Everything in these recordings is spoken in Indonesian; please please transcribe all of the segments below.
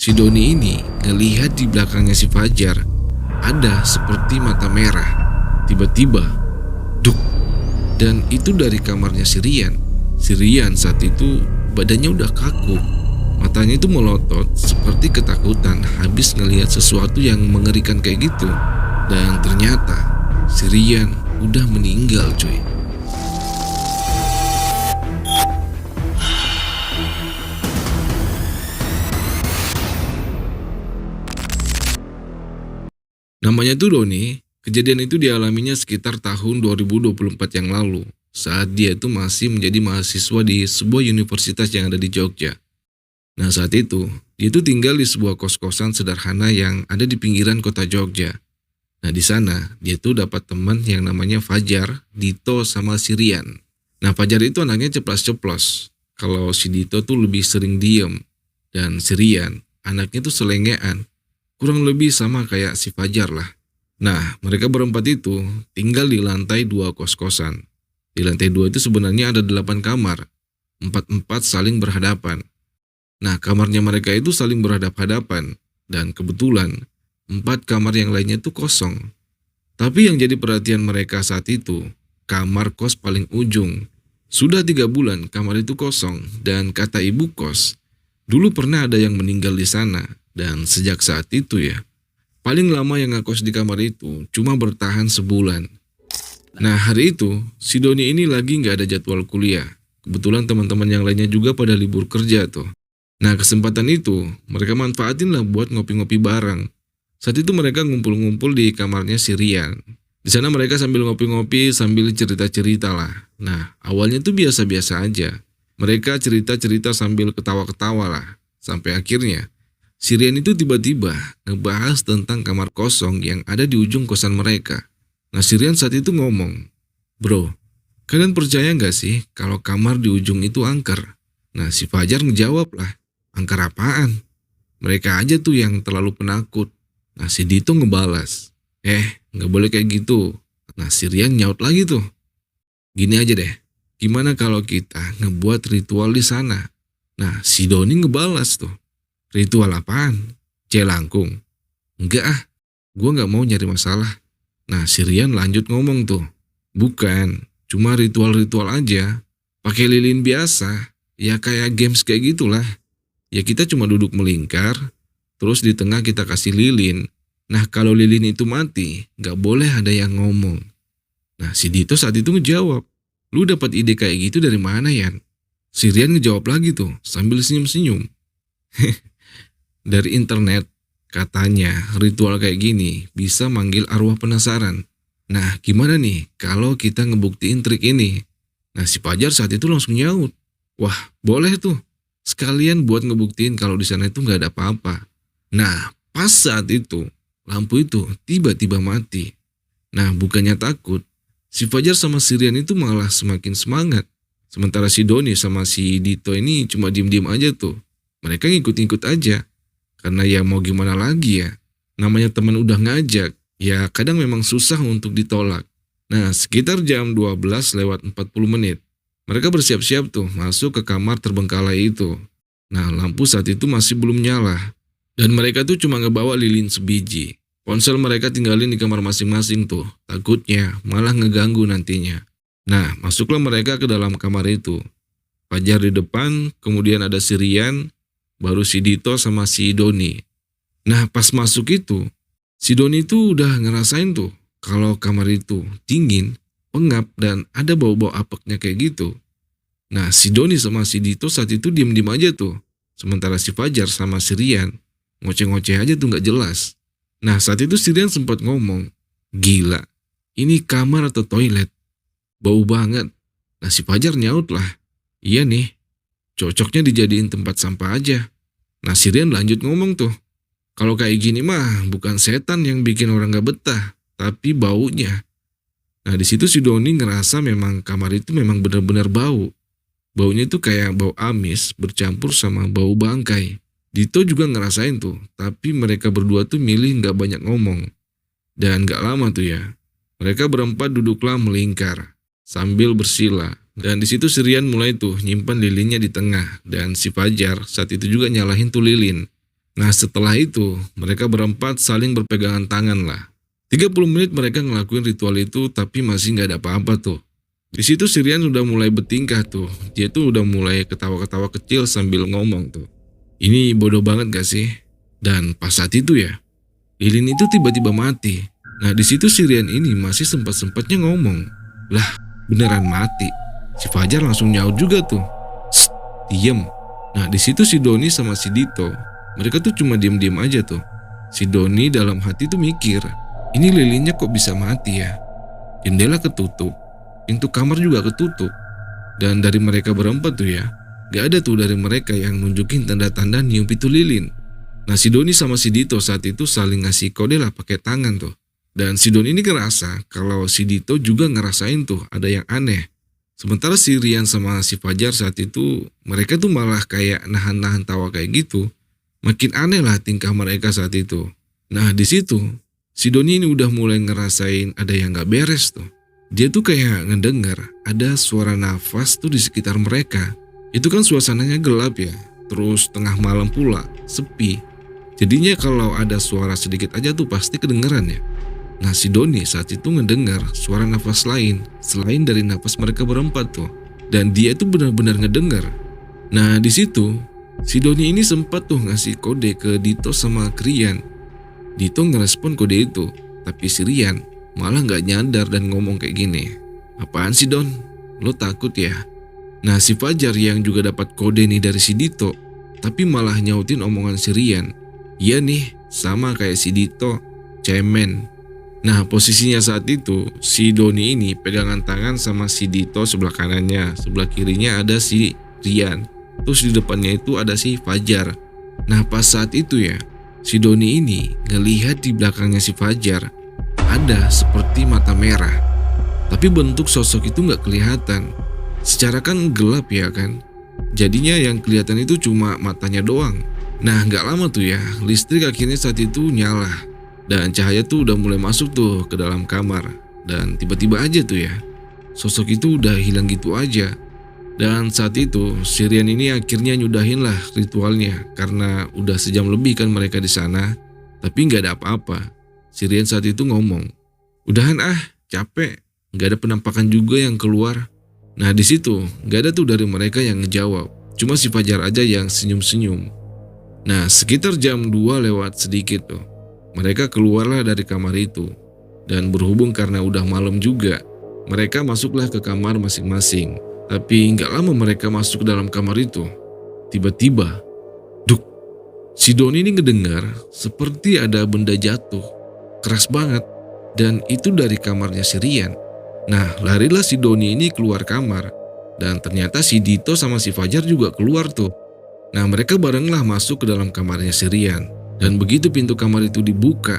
Si Doni ini ngelihat di belakangnya si Fajar ada seperti mata merah. Tiba-tiba, duk, dan itu dari kamarnya si Rian. Si Rian saat itu badannya udah kaku. Matanya itu melotot seperti ketakutan habis ngelihat sesuatu yang mengerikan kayak gitu. Dan ternyata si Rian udah meninggal cuy. Namanya tuh Doni. Kejadian itu dialaminya sekitar tahun 2024 yang lalu, saat dia itu masih menjadi mahasiswa di sebuah universitas yang ada di Jogja. Nah saat itu, dia itu tinggal di sebuah kos-kosan sederhana yang ada di pinggiran kota Jogja. Nah di sana, dia tuh dapat teman yang namanya Fajar, Dito, sama si Rian. Nah Fajar itu anaknya ceplas-ceplos, kalau si Dito tuh lebih sering diem. Dan si Rian, anaknya tuh selengean, kurang lebih sama kayak si Fajar lah. Nah, mereka berempat itu tinggal di lantai 2 kos-kosan. Di lantai 2 itu sebenarnya ada 8 kamar. 4-4 saling berhadapan. Nah, kamarnya mereka itu saling berhadap-hadapan. Dan kebetulan, 4 kamar yang lainnya itu kosong. Tapi yang jadi perhatian mereka saat itu, kamar kos paling ujung. Sudah 3 bulan kamar itu kosong. Dan kata ibu kos, dulu pernah ada yang meninggal di sana. Dan sejak saat itu ya, paling lama yang ngekos di kamar itu cuma bertahan sebulan. Nah hari itu, si Doni ini lagi nggak ada jadwal kuliah. Kebetulan teman-teman yang lainnya juga pada libur kerja tuh. Nah kesempatan itu, mereka manfaatin lah buat ngopi-ngopi bareng. Saat itu mereka ngumpul-ngumpul di kamarnya si Rian. Di sana mereka sambil ngopi-ngopi sambil cerita-cerita lah. Nah awalnya tuh biasa-biasa aja. Mereka cerita-cerita sambil ketawa-ketawa lah. Sampai akhirnya, si Rian itu tiba-tiba ngebahas tentang kamar kosong yang ada di ujung kosan mereka. Nah si Rian saat itu ngomong, "Bro, kalian percaya nggak sih kalau kamar di ujung itu angker?" Nah si Fajar ngejawab lah, "Angker apaan? Mereka aja tuh yang terlalu penakut." Nah si Dito ngebalas, nggak boleh kayak gitu." Nah si Rian nyaut lagi tuh, "Gini aja deh, gimana kalau kita ngebuat ritual di sana?" Nah si Doni ngebalas tuh, "Ritual apaan? Celangkung?" "Enggak ah, gue gak mau nyari masalah." Nah si Rian lanjut ngomong tuh, "Bukan, cuma ritual-ritual aja. Pakai lilin biasa, ya kayak games kayak gitulah. Ya kita cuma duduk melingkar, terus di tengah kita kasih lilin. Nah kalau lilin itu mati, gak boleh ada yang ngomong." Nah si Dito saat itu ngejawab, "Lu dapat ide kayak gitu dari mana Yan?" Si Rian ngejawab lagi tuh sambil senyum-senyum, "Dari internet, katanya ritual kayak gini bisa manggil arwah penasaran. Nah gimana nih kalau kita ngebuktiin trik ini?" Nah si Fajar saat itu langsung nyaut, "Wah boleh tuh, sekalian buat ngebuktiin kalau di sana itu nggak ada apa-apa." Nah pas saat itu, lampu itu tiba-tiba mati. Nah bukannya takut, si Fajar sama si Rian itu malah semakin semangat. Sementara si Doni sama si Dito ini cuma diem-diem aja tuh. Mereka ngikut-ngikut aja. Karena ya mau gimana lagi ya. Namanya teman udah ngajak, ya kadang memang susah untuk ditolak. Nah sekitar jam 12 lewat 40 menit. Mereka bersiap-siap tuh masuk ke kamar terbengkalai itu. Nah lampu saat itu masih belum nyala. Dan mereka tuh cuma ngebawa lilin sebiji. Ponsel mereka tinggalin di kamar masing-masing tuh. Takutnya malah ngeganggu nantinya. Nah masuklah mereka ke dalam kamar itu. Fajar di depan, kemudian ada si Rian, baru si Dito sama si Doni. Nah pas masuk itu, si Doni itu udah ngerasain tuh kalau kamar itu dingin, pengap, dan ada bau-bau apeknya kayak gitu. Nah si Doni sama si Dito saat itu diem-diem aja tuh. Sementara si Fajar sama si Rian ngoceh-ngoceh aja tuh gak jelas. Nah saat itu si Rian sempat ngomong, "Gila, ini kamar atau toilet? Bau banget." Nah si Fajar nyaut lah, "Iya nih, cocoknya dijadiin tempat sampah aja." Nah si Rian lanjut ngomong tuh, "Kalau kayak gini mah bukan setan yang bikin orang gak betah, tapi baunya." Nah di situ si Doni ngerasa memang kamar itu memang benar-benar bau. Baunya itu kayak bau amis bercampur sama bau bangkai. Dito juga ngerasain tuh, tapi mereka berdua tuh milih gak banyak ngomong. Dan gak lama tuh ya, mereka berempat duduklah melingkar sambil bersila. Dan di situ si Rian mulai tuh nyimpan lilinnya di tengah. Dan si Fajar saat itu juga nyalahin tuh lilin. Nah setelah itu mereka berempat saling berpegangan tangan lah. 30 menit mereka ngelakuin ritual itu tapi masih nggak ada apa-apa tuh. Di situ si Rian udah mulai bertingkah tuh. Dia tuh udah mulai ketawa-ketawa kecil sambil ngomong tuh. Ini bodoh banget gak sih? Dan pas saat itu ya, lilin itu tiba-tiba mati. Nah di situ si Rian ini masih sempat-sempatnya ngomong. Lah beneran mati. Si Fajar langsung nyaut juga tuh. Sst, diem. Nah di situ si Doni sama si Dito, mereka tuh cuma diem-diem aja tuh. Si Doni dalam hati tuh mikir, ini lilinnya kok bisa mati ya? Jendela ketutup, pintu kamar juga ketutup. Dan dari mereka berempat tuh ya, gak ada tuh dari mereka yang nunjukin tanda-tanda niup itu lilin. Nah si Doni sama si Dito saat itu saling ngasih kode lah pakai tangan tuh. Dan si Doni ini ngerasa kalau si Dito juga ngerasain tuh ada yang aneh. Sementara si Rian sama si Fajar saat itu mereka tuh malah kayak nahan-nahan tawa kayak gitu. Makin aneh lah tingkah mereka saat itu. Nah di situ si Doni ini udah mulai ngerasain ada yang gak beres tuh. Dia tuh kayak ngedengar ada suara nafas tuh di sekitar mereka. Itu kan suasananya gelap ya, terus tengah malam pula, sepi. Jadinya kalau ada suara sedikit aja tuh pasti kedengeran ya. Nah si Doni saat itu ngedengar suara nafas lain selain dari nafas mereka berempat tuh. Dan dia tuh benar-benar ngedengar. Nah di situ si Doni ini sempat tuh ngasih kode ke Dito sama Rian. Dito ngerespon kode itu, tapi si Rian malah gak nyadar dan ngomong kayak gini. Apaan sih Don? Lo takut ya? Nah si Fajar yang juga dapat kode nih dari si Dito, tapi malah nyautin omongan si Rian. Iya nih, sama kayak si Dito, cemen. Nah posisinya saat itu si Doni ini pegangan tangan sama si Dito sebelah kanannya, sebelah kirinya ada si Rian, terus di depannya itu ada si Fajar. Nah pas saat itu ya, si Doni ini ngelihat di belakangnya si Fajar ada seperti mata merah, tapi bentuk sosok itu nggak kelihatan. Secara kan gelap ya kan, jadinya yang kelihatan itu cuma matanya doang. Nah nggak lama tuh ya, listrik akhirnya saat itu nyala. Dan cahaya tuh udah mulai masuk tuh ke dalam kamar. Dan tiba-tiba aja tuh ya, sosok itu udah hilang gitu aja. Dan saat itu si Rian ini akhirnya nyudahin lah ritualnya. Karena udah sejam lebih kan mereka di sana, tapi nggak ada apa-apa. Si Rian saat itu ngomong, udahan ah, capek, nggak ada penampakan juga yang keluar. Nah di situ nggak ada tuh dari mereka yang ngejawab, cuma si Fajar aja yang senyum-senyum. Nah sekitar jam 2 lewat sedikit tuh, mereka keluarlah dari kamar itu. Dan berhubung karena udah malam juga, mereka masuklah ke kamar masing-masing. Tapi nggak lama mereka masuk ke dalam kamar itu, tiba-tiba, duk, si Doni ini ngedengar seperti ada benda jatuh, keras banget, dan itu dari kamarnya si Rian. Nah larilah si Doni ini keluar kamar, dan ternyata si Dito sama si Fajar juga keluar tuh. Nah mereka barenglah masuk ke dalam kamarnya si Rian. Dan begitu pintu kamar itu dibuka,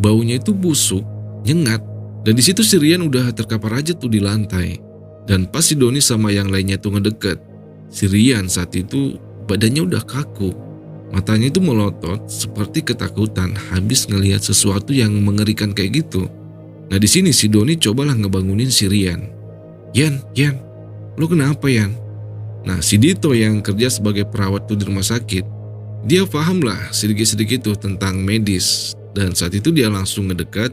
baunya itu busuk, nyengat. Dan di situ si Rian udah terkapar aja tuh di lantai. Dan pas si Doni sama yang lainnya tuh ngedeket, si Rian saat itu badannya udah kaku. Matanya itu melotot seperti ketakutan habis ngelihat sesuatu yang mengerikan kayak gitu. Nah di sini si Doni cobalah ngebangunin si Rian. Yan, lo kenapa Yan? Nah si Dito yang kerja sebagai perawat tuh di rumah sakit, dia paham lah sedikit-sedikit tuh tentang medis. Dan saat itu dia langsung ngedekat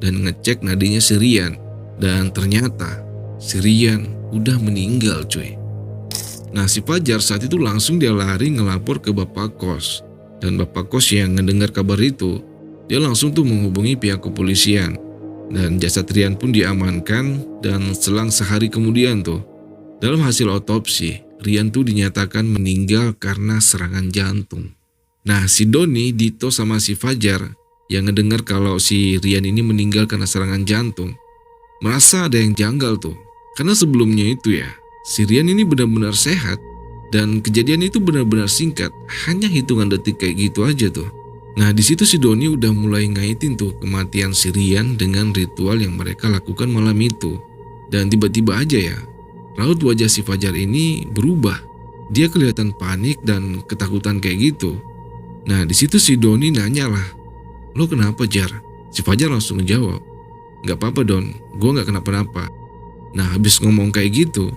dan ngecek nadinya si Rian. Dan ternyata si Rian udah meninggal cuy. Nah si Fajar saat itu langsung dia lari ngelapor ke bapak kos. Dan bapak kos yang ngedengar kabar itu, dia langsung tuh menghubungi pihak kepolisian. Dan jasad Rian pun diamankan. Dan selang sehari kemudian tuh, dalam hasil otopsi, Rian tuh dinyatakan meninggal karena serangan jantung. Nah si Doni, Dito sama si Fajar yang ngedengar kalau si Rian ini meninggal karena serangan jantung, merasa ada yang janggal tuh. Karena sebelumnya itu ya, si Rian ini benar-benar sehat. Dan kejadian itu benar-benar singkat, hanya hitungan detik kayak gitu aja tuh. Nah di situ si Doni udah mulai ngaitin tuh kematian si Rian dengan ritual yang mereka lakukan malam itu. Dan tiba-tiba aja ya, raut wajah si Fajar ini berubah. Dia kelihatan panik dan ketakutan kayak gitu. Nah di situ si Doni nanya lah, lo kenapa Jar? Si Fajar langsung ngejawab, gak apa-apa Don, gue gak kenapa-napa. Nah habis ngomong kayak gitu,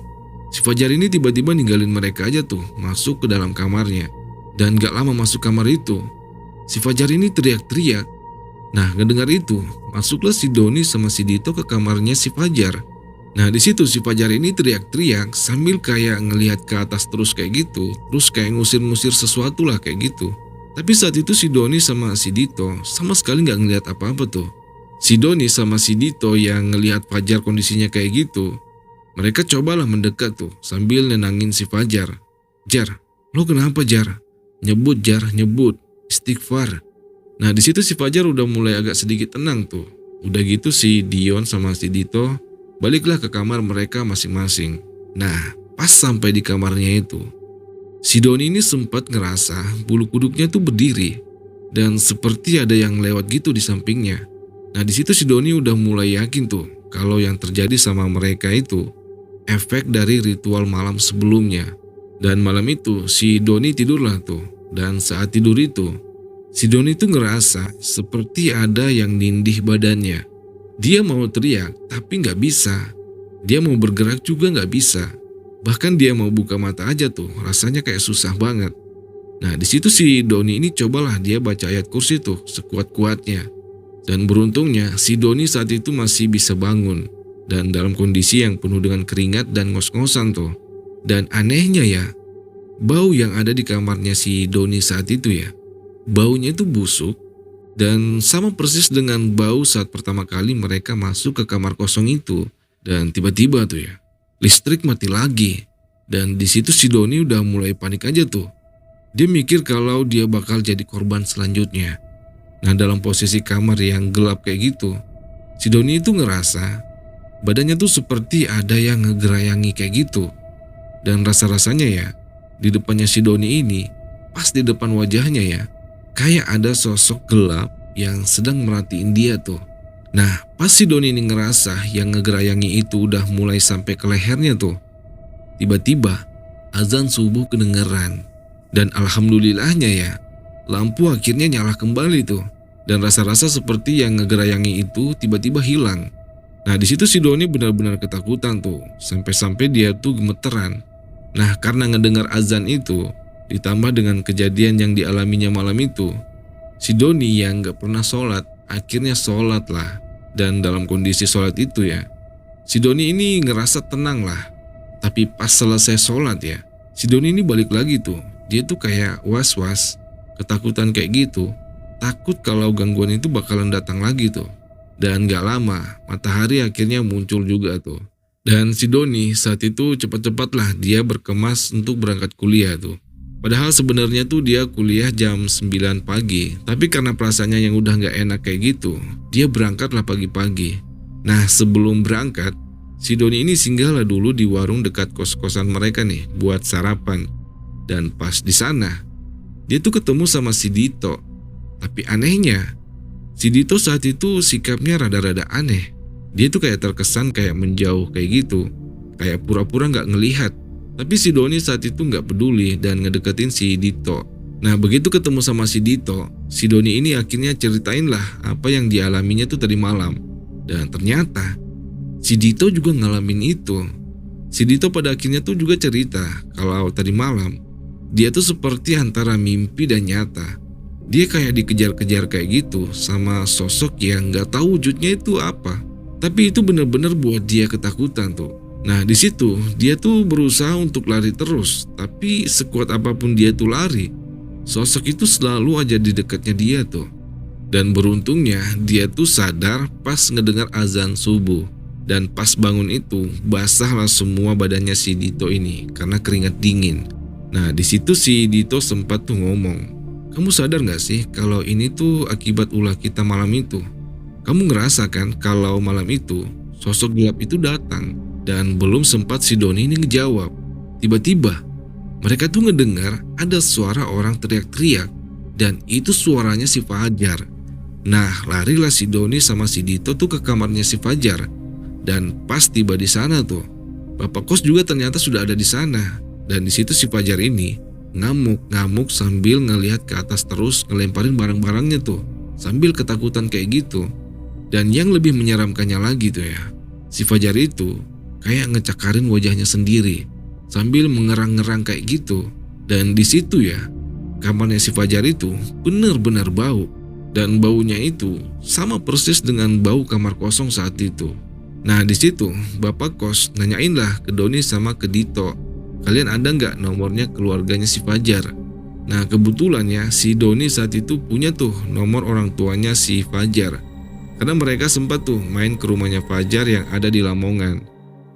si Fajar ini tiba-tiba ninggalin mereka aja tuh, masuk ke dalam kamarnya. Dan gak lama masuk kamar itu, si Fajar ini teriak-teriak. Nah, ngedengar itu, masuklah si Doni sama si Dito ke kamarnya si Fajar. Nah, di situ si Fajar ini teriak-teriak sambil kayak ngelihat ke atas terus kayak gitu, terus kayak ngusir-ngusir sesuatu lah kayak gitu. Tapi saat itu si Doni sama si Dito sama sekali nggak ngelihat apa-apa tuh. Si Doni sama si Dito yang ngelihat Fajar kondisinya kayak gitu, mereka cobalah mendekat tuh sambil nenangin si Fajar. Jar, lo kenapa Jar? Nyebut Jar, nyebut, istighfar. Nah, di situ si Fajar udah mulai agak sedikit tenang tuh. Udah gitu si Dion sama si Dito baliklah ke kamar mereka masing-masing. Nah, pas sampai di kamarnya itu, si Doni ini sempat ngerasa bulu kuduknya tuh berdiri dan seperti ada yang lewat gitu di sampingnya. Nah, di situ si Doni udah mulai yakin tuh kalau yang terjadi sama mereka itu efek dari ritual malam sebelumnya. Dan malam itu si Doni tidurlah tuh. Dan saat tidur itu, si Doni tuh ngerasa seperti ada yang nindih badannya. Dia mau teriak tapi nggak bisa. Dia mau bergerak juga nggak bisa. Bahkan dia mau buka mata aja tuh rasanya kayak susah banget. Nah, di situ si Doni ini cobalah dia baca ayat kursi tuh sekuat-kuatnya. Dan beruntungnya si Doni saat itu masih bisa bangun. Dan dalam kondisi yang penuh dengan keringat dan ngos-ngosan tuh. Dan anehnya ya, bau yang ada di kamarnya si Doni saat itu ya, baunya itu busuk. Dan sama persis dengan bau saat pertama kali mereka masuk ke kamar kosong itu. Dan tiba-tiba tuh ya, listrik mati lagi. Dan di situ si Doni udah mulai panik aja tuh. Dia mikir kalau dia bakal jadi korban selanjutnya. Nah, dalam posisi kamar yang gelap kayak gitu, si Doni itu ngerasa badannya tuh seperti ada yang ngegerayangi kayak gitu. Dan rasa-rasanya ya, di depannya si Doni ini, pas di depan wajahnya ya, kayak ada sosok gelap yang sedang merhatiin dia tuh. Nah, pas si Doni ini ngerasa yang ngegerayangi itu udah mulai sampai ke lehernya tuh. Tiba-tiba azan subuh kedengeran. Dan alhamdulillahnya ya, lampu akhirnya nyala kembali tuh. Dan rasa-rasa seperti yang ngegerayangi itu tiba-tiba hilang. Nah, di situ si Doni benar-benar ketakutan tuh. Sampai-sampai dia tuh gemeteran. Nah, karena ngedengar azan itu, ditambah dengan kejadian yang dialaminya malam itu, si Doni yang gak pernah sholat, akhirnya sholat lah. Dan dalam kondisi sholat itu ya, si Doni ini ngerasa tenang lah. Tapi pas selesai sholat ya, si Doni ini balik lagi tuh. Dia tuh kayak was-was, ketakutan kayak gitu. Takut kalau gangguan itu bakalan datang lagi tuh. Dan gak lama, matahari akhirnya muncul juga tuh. Dan si Doni saat itu cepat-cepatlah dia berkemas untuk berangkat kuliah tuh. Padahal sebenarnya tuh dia kuliah jam 9 pagi. Tapi karena perasaannya yang udah gak enak kayak gitu, dia berangkatlah pagi-pagi. Nah, sebelum berangkat, si Doni ini singgahlah dulu di warung dekat kos-kosan mereka nih buat sarapan. Dan pas di sana, dia tuh ketemu sama si Dito. Tapi anehnya, si Dito saat itu sikapnya rada-rada aneh. Dia tuh kayak terkesan kayak menjauh kayak gitu. Kayak pura-pura gak ngelihat. Tapi si Doni saat itu gak peduli dan ngedeketin si Dito. Nah, begitu ketemu sama si Dito, si Doni ini akhirnya ceritain lah apa yang dialaminya tuh tadi malam. Dan ternyata si Dito juga ngalamin itu. Si Dito pada akhirnya tuh juga cerita kalau tadi malam dia tuh seperti antara mimpi dan nyata. Dia kayak dikejar-kejar kayak gitu sama sosok yang gak tahu wujudnya itu apa. Tapi itu bener-bener buat dia ketakutan tuh. Nah, di situ dia tuh berusaha untuk lari terus, tapi sekuat apapun dia tuh lari, sosok itu selalu aja di dekatnya dia tuh. Dan beruntungnya dia tuh sadar pas ngedengar azan subuh. Dan pas bangun itu basahlah semua badannya si Dito ini karena keringat dingin. Nah, di situ si Dito sempat tuh ngomong, "Kamu sadar gak sih kalau ini tuh akibat ulah kita malam itu? Kamu ngerasa kan kalau malam itu sosok gelap itu datang?" Dan belum sempat si Doni ini ngejawab, tiba-tiba mereka tuh ngedengar ada suara orang teriak-teriak. Dan itu suaranya si Fajar. Nah, larilah si Doni sama si Dito tuh ke kamarnya si Fajar. Dan pas tiba di sana tuh, bapak kos juga ternyata sudah ada di sana. Dan di situ si Fajar ini ngamuk-ngamuk sambil ngelihat ke atas terus, ngelemparin barang-barangnya tuh sambil ketakutan kayak gitu. Dan yang lebih menyeramkannya lagi tuh ya, si Fajar itu kayak ngecakarin wajahnya sendiri sambil mengerang-ngerang kayak gitu. Dan di situ ya, kamarnya si Fajar itu benar-benar bau. Dan baunya itu sama persis dengan bau kamar kosong saat itu. Nah di situ bapak kos nanyain lah ke Doni sama ke Dito, kalian ada nggak nomornya keluarganya si Fajar? Nah kebetulannya si Doni saat itu punya tuh nomor orang tuanya si Fajar. Karena mereka sempat tuh main ke rumahnya Fajar yang ada di Lamongan.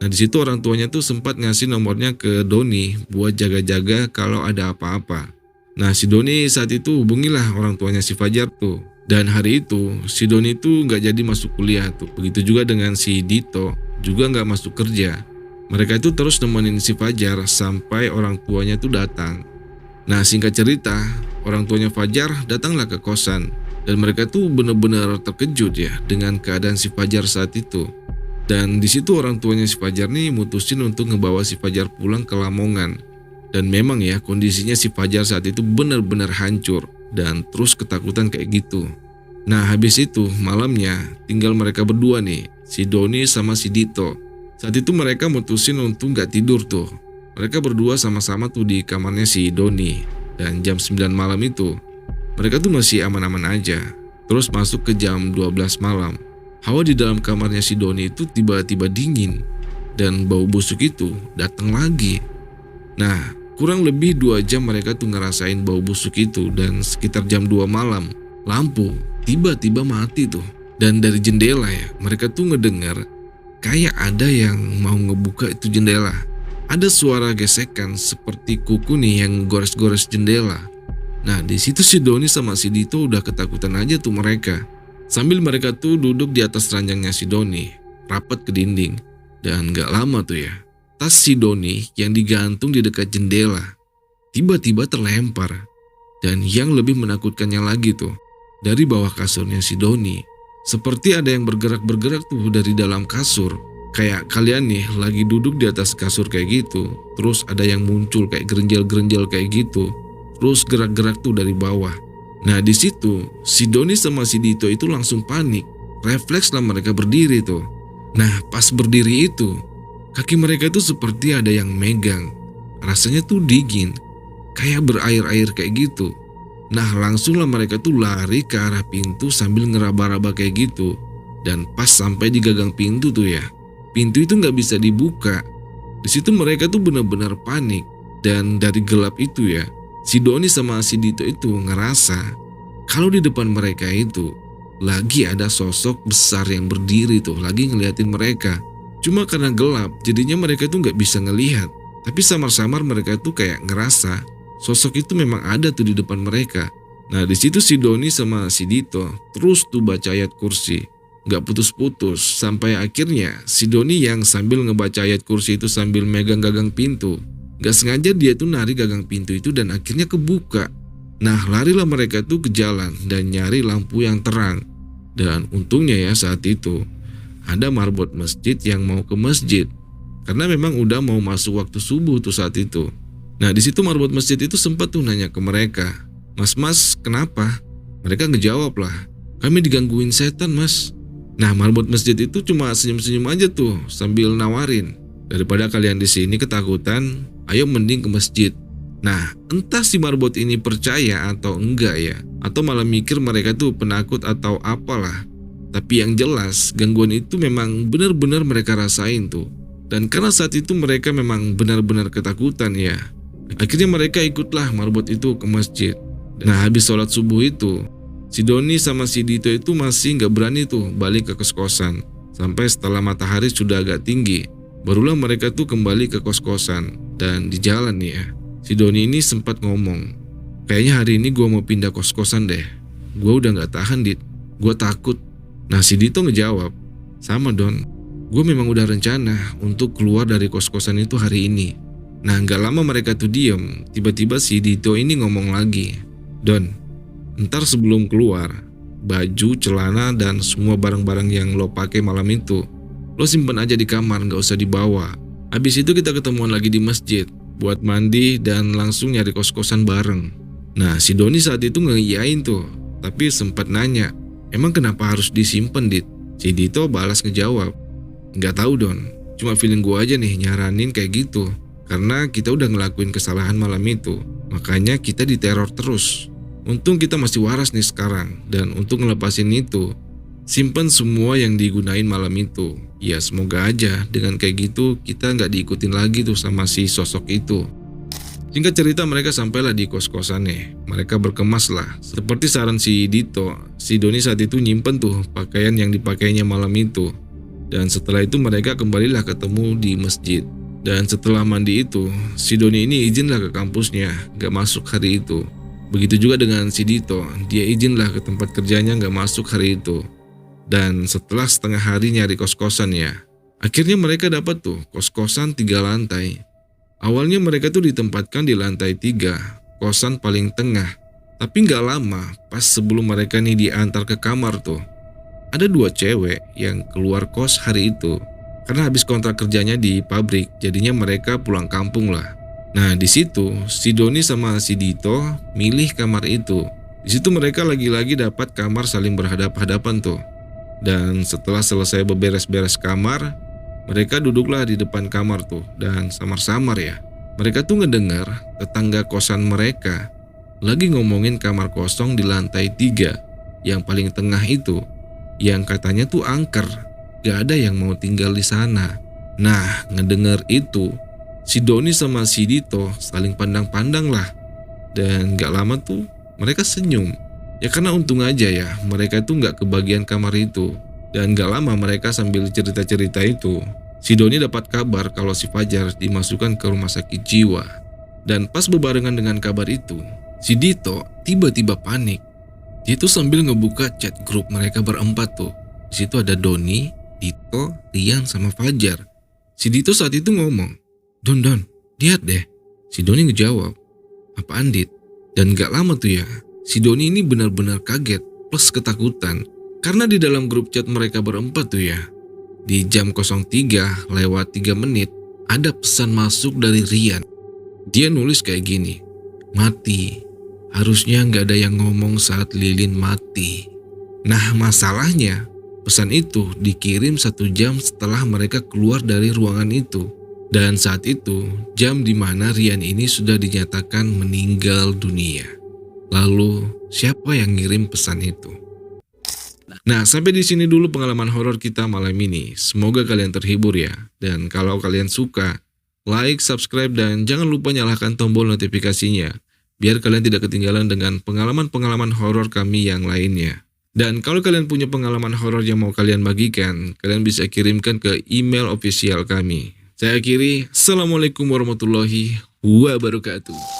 Nah di situ orang tuanya tuh sempat ngasih nomornya ke Doni buat jaga-jaga kalau ada apa-apa. Nah si Doni saat itu hubungilah orang tuanya si Fajar tuh. Dan hari itu si Doni tuh gak jadi masuk kuliah tuh. Begitu juga dengan si Dito juga gak masuk kerja. Mereka itu terus nemenin si Fajar sampai orang tuanya tuh datang. Nah singkat cerita, orang tuanya Fajar datanglah ke kosan. Dan mereka tuh bener-bener terkejut ya dengan keadaan si Fajar saat itu. Dan di situ orang tuanya si Fajar nih mutusin untuk ngebawa si Fajar pulang ke Lamongan. Dan memang ya kondisinya si Fajar saat itu benar-benar hancur dan terus ketakutan kayak gitu. Nah habis itu malamnya tinggal mereka berdua nih, si Doni sama si Dito. Saat itu mereka mutusin untuk gak tidur tuh. Mereka berdua sama-sama tuh di kamarnya si Doni. Dan jam 9 malam itu mereka tuh masih aman-aman aja. Terus masuk ke jam 12 malam. Hawa di dalam kamarnya si Doni itu tiba-tiba dingin. Dan bau busuk itu datang lagi. Nah kurang lebih 2 jam mereka tuh ngerasain bau busuk itu dan sekitar jam 2 malam lampu tiba-tiba mati tuh. Dan dari jendela ya mereka tuh ngedengar kayak ada yang mau ngebuka itu jendela. Ada suara gesekan seperti kuku nih yang gores-gores jendela. Nah di situ si Doni sama si Dito udah ketakutan aja tuh mereka. Sambil mereka tuh duduk di atas ranjangnya si Doni, rapat ke dinding. Dan gak lama tuh ya, tas si Doni yang digantung di dekat jendela tiba-tiba terlempar. Dan yang lebih menakutkannya lagi tuh, dari bawah kasurnya si Doni seperti ada yang bergerak-bergerak tuh dari dalam kasur. Kayak kalian nih lagi duduk di atas kasur kayak gitu, terus ada yang muncul kayak gerenjel-gerenjel kayak gitu, terus gerak-gerak tuh dari bawah. Nah di situ si Doni sama si Dito itu langsung panik. Refleks lah mereka berdiri tuh. Nah pas berdiri itu kaki mereka tuh seperti ada yang megang. Rasanya tuh dingin, kayak berair-air kayak gitu. Nah langsung lah mereka tuh lari ke arah pintu sambil ngeraba-raba kayak gitu. Dan pas sampai di gagang pintu tuh ya, pintu itu gak bisa dibuka. Di situ mereka tuh benar-benar panik. Dan dari gelap itu ya, si Doni sama si Dito itu ngerasa kalau di depan mereka itu lagi ada sosok besar yang berdiri tuh, lagi ngeliatin mereka. Cuma karena gelap, jadinya mereka tuh gak bisa ngelihat. Tapi samar-samar mereka tuh kayak ngerasa sosok itu memang ada tuh di depan mereka. Nah di situ si Doni sama si Dito terus tuh baca ayat kursi, gak putus-putus. Sampai akhirnya si Doni yang sambil ngebaca ayat kursi itu sambil megang gagang pintu, gak sengaja dia tuh narik gagang pintu itu dan akhirnya kebuka. Nah larilah mereka tuh ke jalan dan nyari lampu yang terang. Dan untungnya ya saat itu ada marbot masjid yang mau ke masjid. Karena memang udah mau masuk waktu subuh tuh saat itu. Nah di situ marbot masjid itu sempat tuh nanya ke mereka, "Mas, kenapa?" Mereka ngejawab lah, "Kami digangguin setan mas." Nah marbot masjid itu cuma senyum-senyum aja tuh sambil nawarin, "Daripada kalian di sini ketakutan, ayo mending ke masjid." Nah entah si marbot ini percaya atau enggak ya, atau malah mikir mereka tuh penakut atau apalah. Tapi yang jelas gangguan itu memang benar-benar mereka rasain tuh. Dan karena saat itu mereka memang benar-benar ketakutan ya, akhirnya mereka ikutlah marbot itu ke masjid. Nah habis sholat subuh itu, si Doni sama si Dito itu masih gak berani tuh balik ke kos-kosan. Sampai setelah matahari sudah agak tinggi, barulah mereka tuh kembali ke kos-kosan. Dan di jalan nih ya, si Doni ini sempat ngomong, "Kayaknya hari ini gue mau pindah kos-kosan deh. Gue udah gak tahan Dit, gue takut." Nah si Dito ngejawab, "Sama Don, gue memang udah rencana untuk keluar dari kos-kosan itu hari ini." Nah gak lama mereka tuh diem, tiba-tiba si Dito ini ngomong lagi, "Don, ntar sebelum keluar, baju, celana, dan semua barang-barang yang lo pakai malam itu, lo simpen aja di kamar, gak usah dibawa. Habis itu kita ketemuan lagi di masjid, buat mandi dan langsung nyari kos-kosan bareng." Nah si Doni saat itu ngiyain tuh, tapi sempat nanya, "Emang kenapa harus disimpan Dit?" Si Dito balas ngejawab, "Gak tahu Don, cuma feeling gue aja nih nyaranin kayak gitu. Karena kita udah ngelakuin kesalahan malam itu. Makanya kita diteror terus. Untung kita masih waras nih sekarang. Dan untuk ngelepasin itu, simpen semua yang digunain malam itu. Ya semoga aja dengan kayak gitu kita nggak diikutin lagi tuh sama si sosok itu. Singkat cerita mereka sampailah di kos-kosannya. Mereka berkemas lah. Seperti saran si Dito, si Doni saat itu nyimpen tuh pakaian yang dipakainya malam itu. Dan setelah itu mereka kembalilah ketemu di masjid. Dan setelah mandi itu, si Doni ini izinlah ke kampusnya, gak masuk hari itu. Begitu juga dengan si Dito, dia izinlah ke tempat kerjanya gak masuk hari itu. Dan setelah setengah hari nyari kos-kosan ya, akhirnya mereka dapat tuh kos-kosan 3 lantai. Awalnya mereka tuh ditempatkan di lantai 3, kosan paling tengah. Tapi gak lama, pas sebelum mereka nih diantar ke kamar tuh, ada 2 cewek yang keluar kos hari itu. Karena habis kontrak kerjanya di pabrik, jadinya mereka pulang kampung lah. Nah di situ si Doni sama si Dito milih kamar itu. Di situ mereka lagi-lagi dapat kamar saling berhadap-hadapan tuh. Dan setelah selesai beberes-beres kamar, mereka duduklah di depan kamar tuh dan samar-samar ya. Mereka tuh ngedengar tetangga kosan mereka lagi ngomongin kamar kosong di lantai 3 yang paling tengah itu, yang katanya tuh angker, gak ada yang mau tinggal di sana. Nah, ngedenger itu, si Doni sama si Dito saling pandang-pandang lah. Dan gak lama tuh mereka senyum. Ya karena untung aja ya, mereka tuh gak kebagian kamar itu. Dan gak lama mereka sambil cerita-cerita itu, si Doni dapat kabar kalau si Fajar dimasukkan ke rumah sakit jiwa. Dan pas bebarengan dengan kabar itu, si Dito tiba-tiba panik. Dia tuh sambil ngebuka chat grup mereka berempat tuh. Di situ ada Doni, Dito, Rian, sama Fajar. Si Dito saat itu ngomong, Don, lihat deh. Si Doni ngejawab, apaan Dit? Dan gak lama tuh ya, si Doni ini benar-benar kaget plus ketakutan. Karena di dalam grup chat mereka berempat tuh ya, di jam 03:03 ada pesan masuk dari Rian. Dia nulis kayak gini, mati. Harusnya gak ada yang ngomong saat lilin mati. Nah masalahnya, pesan itu dikirim 1 jam setelah mereka keluar dari ruangan itu. Dan saat itu, jam di mana Rian ini sudah dinyatakan meninggal dunia. Lalu, siapa yang ngirim pesan itu? Nah, sampai di sini dulu pengalaman horor kita malam ini. Semoga kalian terhibur ya. Dan kalau kalian suka, like, subscribe, dan jangan lupa nyalakan tombol notifikasinya, biar kalian tidak ketinggalan dengan pengalaman-pengalaman horor kami yang lainnya. Dan kalau kalian punya pengalaman horor yang mau kalian bagikan, kalian bisa kirimkan ke email official kami. Saya akhiri, Assalamualaikum warahmatullahi wabarakatuh.